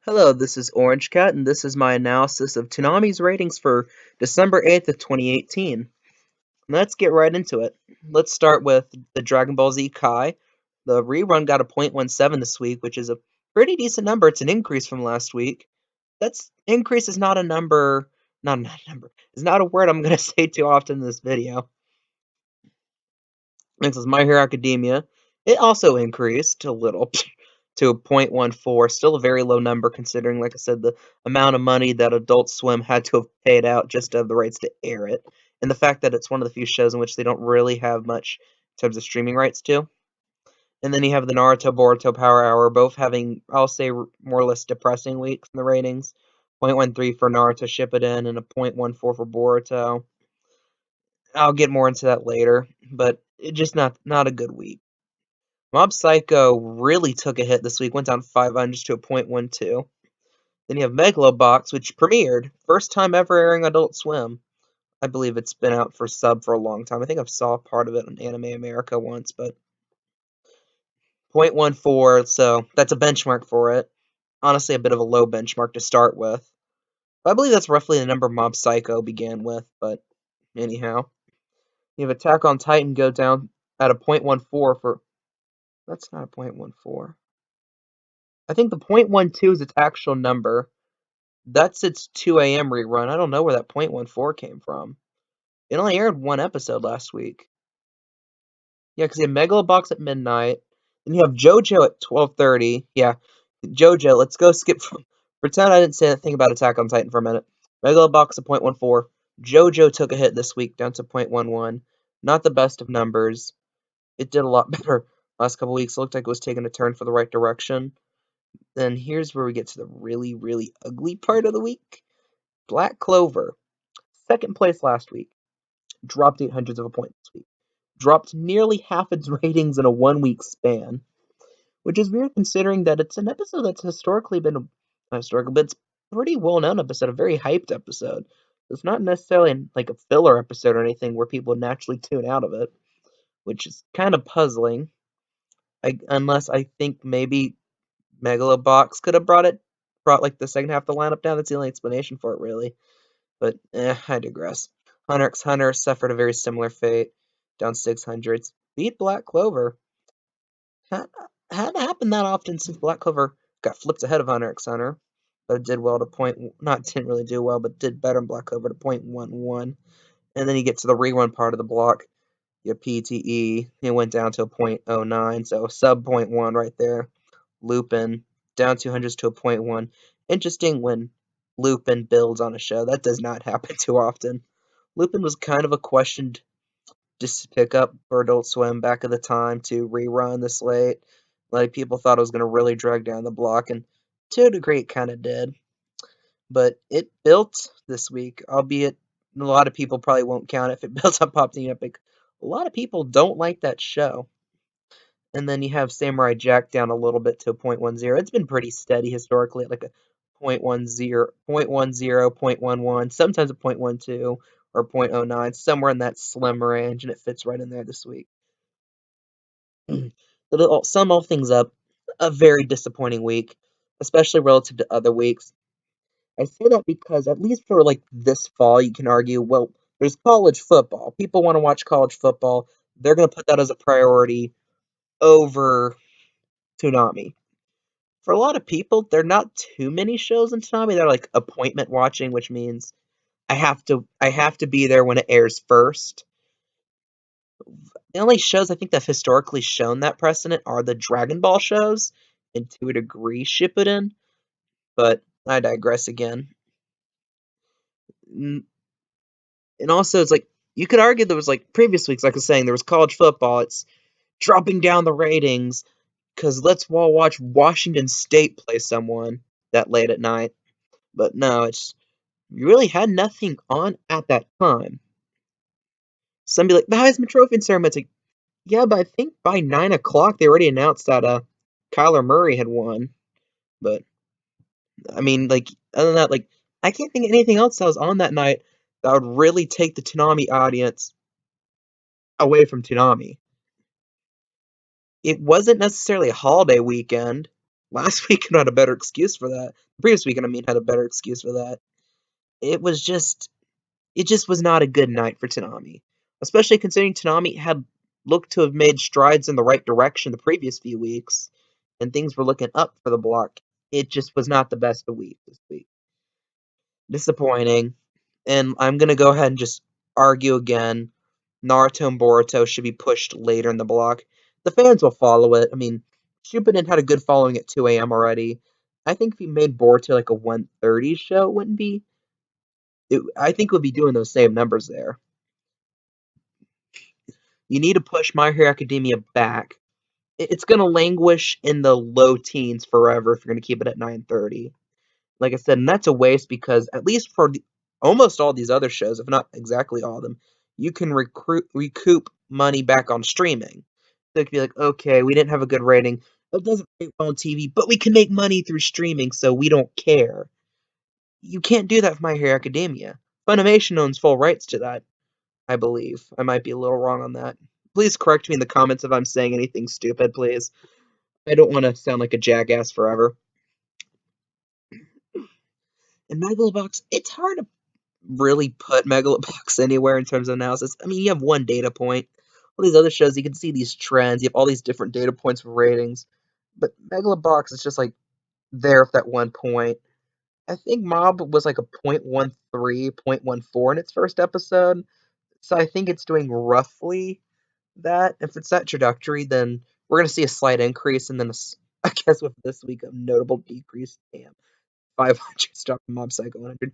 Hello, this is Orange Cat, and this is my analysis of Toonami's ratings for December 8th of 2018. Let's get right into it. Let's start with the Dragon Ball Z Kai. The rerun got a .17 this week, which is a pretty decent number. It's an increase from last week. Increase is not a number, not a number. It's not a word I'm going to say too often in this video. Next is My Hero Academia. It also increased a little to a .14, still a very low number considering, like I said, the amount of money that Adult Swim had to have paid out just to have the rights to air it, and the fact that it's one of the few shows in which they don't really have much in terms of streaming rights to. And then you have the Naruto Boruto Power Hour, both having, I'll say, more or less depressing weeks in the ratings. .13 for Naruto Shippuden and a .14 for Boruto. I'll get more into that later, but it just not a good week. Mob Psycho really took a hit this week, went down 500 to a .12. Then you have Megalobox, which premiered, first time ever airing Adult Swim. I believe it's been out for sub for a long time. I think I've saw part of it on Anime America once, but .14, so that's a benchmark for it. Honestly, a bit of a low benchmark to start with. I believe that's roughly the number Mob Psycho began with, but anyhow. You have Attack on Titan go down at a .14 for... That's not a .14. I think the .12 is its actual number. That's its 2 a.m. rerun. I don't know where that .14 came from. It only aired one episode last week. Yeah, because you have Megalobox at midnight. Then you have JoJo at 12:30. Yeah, JoJo. Let's go skip from... Pretend I didn't say anything about Attack on Titan for a minute. Megalobox at .14. JoJo took a hit this week down to .11. Not the best of numbers. It did a lot better last couple weeks. It looked like it was taking a turn for the right direction. Then here's where we get to the really, really ugly part of the week. Black Clover. Second place last week. Dropped 800 of a point this week. Dropped nearly half its ratings in a 1 week span. Which is weird considering that it's an episode that's historically been... Not historical, but it's a pretty well-known episode. A very hyped episode. It's not necessarily like a filler episode or anything where people would naturally tune out of it. Which is kind of puzzling. Unless I think maybe Megalobox could have brought like the second half of the lineup down. That's the only explanation for it, really. But I digress. Hunter x Hunter suffered a very similar fate, down 600s. Beat Black Clover. Hadn't happened that often since Black Clover got flipped ahead of Hunter x Hunter, but it did well to didn't really do well, but did better in Black Clover to .11. And then you get to the rerun part of the block. Your PTE, it went down to a .09, so sub .1 right there. Lupin, down 200s to a .1. Interesting when Lupin builds on a show. That does not happen too often. Lupin was kind of a questioned pickup for Adult Swim back at the time to rerun this late. Like, people thought it was going to really drag down the block, and to a degree it kind of did. But it built this week, albeit a lot of people probably won't count it if it built on Pop Team Epic. A lot of people don't like that show. And then you have Samurai Jack down a little bit to a .10. It's been pretty steady historically at like a .10, .11, sometimes a .12 or .09, somewhere in that slim range, and it fits right in there this week. To sum all things up, a very disappointing week, especially relative to other weeks. I say that because at least for like this fall, you can argue, well, there's college football. People want to watch college football. They're going to put that as a priority over Toonami. For a lot of people, there are not too many shows in Toonami. They're like appointment watching, which means I have to be there when it airs first. The only shows I think that have historically shown that precedent are the Dragon Ball shows, and to a degree Shippuden, but I digress again. And also, it's like, you could argue there was like previous weeks, like I was saying, there was college football, it's dropping down the ratings, because let's all watch Washington State play someone that late at night. But no, you really had nothing on at that time. Some be like, the Heisman Trophy ceremony. It's like, yeah, but I think by 9 o'clock they already announced that Kyler Murray had won. But I mean, like, other than that, like, I can't think of anything else that was on that night that would really take the Toonami audience away from Toonami. It wasn't necessarily a holiday weekend. Last weekend had a better excuse for that. The previous weekend, I mean, had a better excuse for that. It was just, it just was not a good night for Toonami, especially considering Toonami had looked to have made strides in the right direction the previous few weeks, and things were looking up for the block. It just was not the best of week this week. Disappointing. And I'm gonna go ahead and just argue again. Naruto and Boruto should be pushed later in the block. The fans will follow it. I mean, Shippuden had a good following at 2 a.m. already. I think if you made Boruto like a 1:30 show, it wouldn't be. I think we'll be doing those same numbers there. You need to push My Hero Academia back. It's gonna languish in the low teens forever if you're gonna keep it at 9:30. Like I said, and that's a waste because at least for almost all these other shows, if not exactly all of them, you can recoup money back on streaming. So it could be like, okay, we didn't have a good rating. It doesn't rate well on TV, but we can make money through streaming, so we don't care. You can't do that with My Hero Academia. Funimation owns full rights to that, I believe. I might be a little wrong on that. Please correct me in the comments if I'm saying anything stupid, please. I don't want to sound like a jackass forever. And Megalobox, it's hard to really put Megalobox anywhere in terms of analysis. I mean, you have one data point. All these other shows, you can see these trends. You have all these different data points for ratings. But Megalobox is just like there at that one point. I think Mob was like a 0.13, 0.14 in its first episode. So I think it's doing roughly that. If it's that trajectory, then we're going to see a slight increase. And then, I guess, with this week, a notable decrease. Damn. 500 stuff from Mob Psycho 100.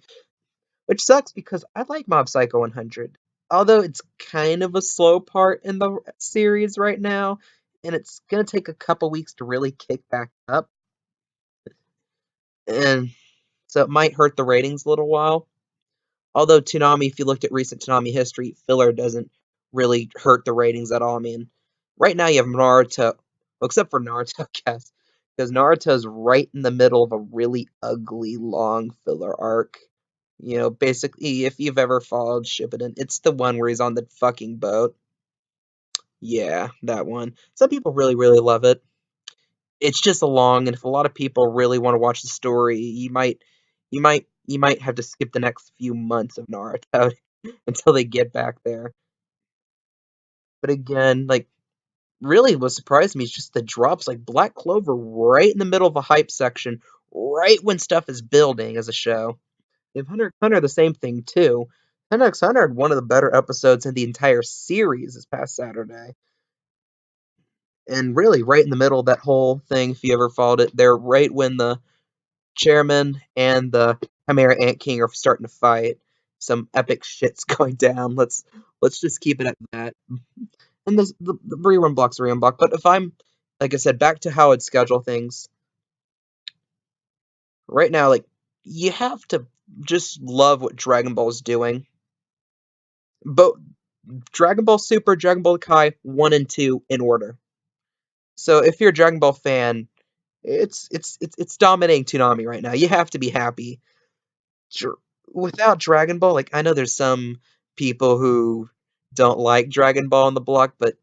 Which sucks because I like Mob Psycho 100. Although it's kind of a slow part in the series right now, and it's gonna take a couple weeks to really kick back up. And so it might hurt the ratings a little while. Although Toonami, if you looked at recent Toonami history, filler doesn't really hurt the ratings at all. I mean, right now you have Naruto, well, except for Naruto, I guess, because Naruto's right in the middle of a really ugly long filler arc. You know, basically, if you've ever followed Shippuden, it's the one where he's on the fucking boat. Yeah, that one. Some people really, really love it. It's just a long, and if a lot of people really want to watch the story, you might have to skip the next few months of Naruto until they get back there. But again, like, really what surprised me is just the drops, like Black Clover right in the middle of a hype section, right when stuff is building as a show. If Hunter x Hunter, the same thing too. Hunter x Hunter had one of the better episodes in the entire series this past Saturday. And really, right in the middle of that whole thing, if you ever followed it, they're right when the chairman and the Chimera Ant King are starting to fight. Some epic shit's going down. Let's just keep it at that. And the rerun block's a rerun block. But if I'm, like I said, back to how I'd schedule things, right now, like, you have to just love what Dragon Ball's doing. But Dragon Ball Super, Dragon Ball Kai 1 and 2 in order. So if you're a Dragon Ball fan, it's dominating Toonami right now. You have to be happy. Without Dragon Ball, like, I know there's some people who don't like Dragon Ball in the block, but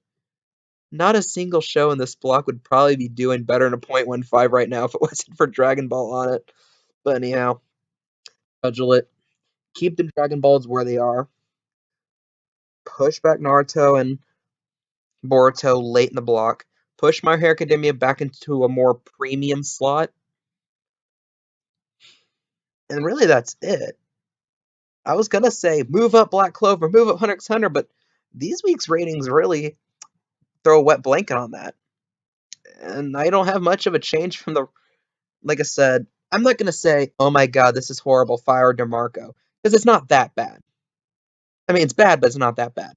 not a single show in this block would probably be doing better than a 0.15 right now if it wasn't for Dragon Ball on it. But anyhow, schedule it. Keep the Dragon Balls where they are. Push back Naruto and Boruto late in the block. Push My Hero Academia back into a more premium slot. And really, that's it. I was gonna say move up Black Clover, move up Hunter x Hunter, but these week's ratings really throw a wet blanket on that. And I don't have much of a change from the. Like I said, I'm not gonna say, oh my god, this is horrible, fire DeMarco, because it's not that bad. I mean, it's bad, but it's not that bad.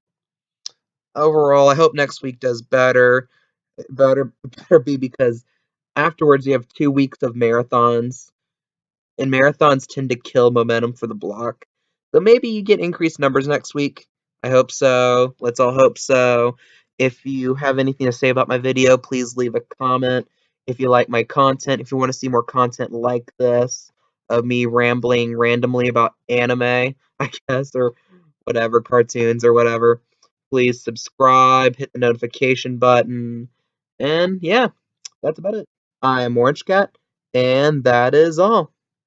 Overall, I hope next week does better. Better be because afterwards you have 2 weeks of marathons, and marathons tend to kill momentum for the block. So maybe you get increased numbers next week. I hope so. Let's all hope so. If you have anything to say about my video, please leave a comment. If you like my content, if you want to see more content like this, of me rambling randomly about anime, I guess, or whatever, cartoons or whatever, please subscribe, hit the notification button, and yeah, that's about it. I am Orange Cat, and that is all.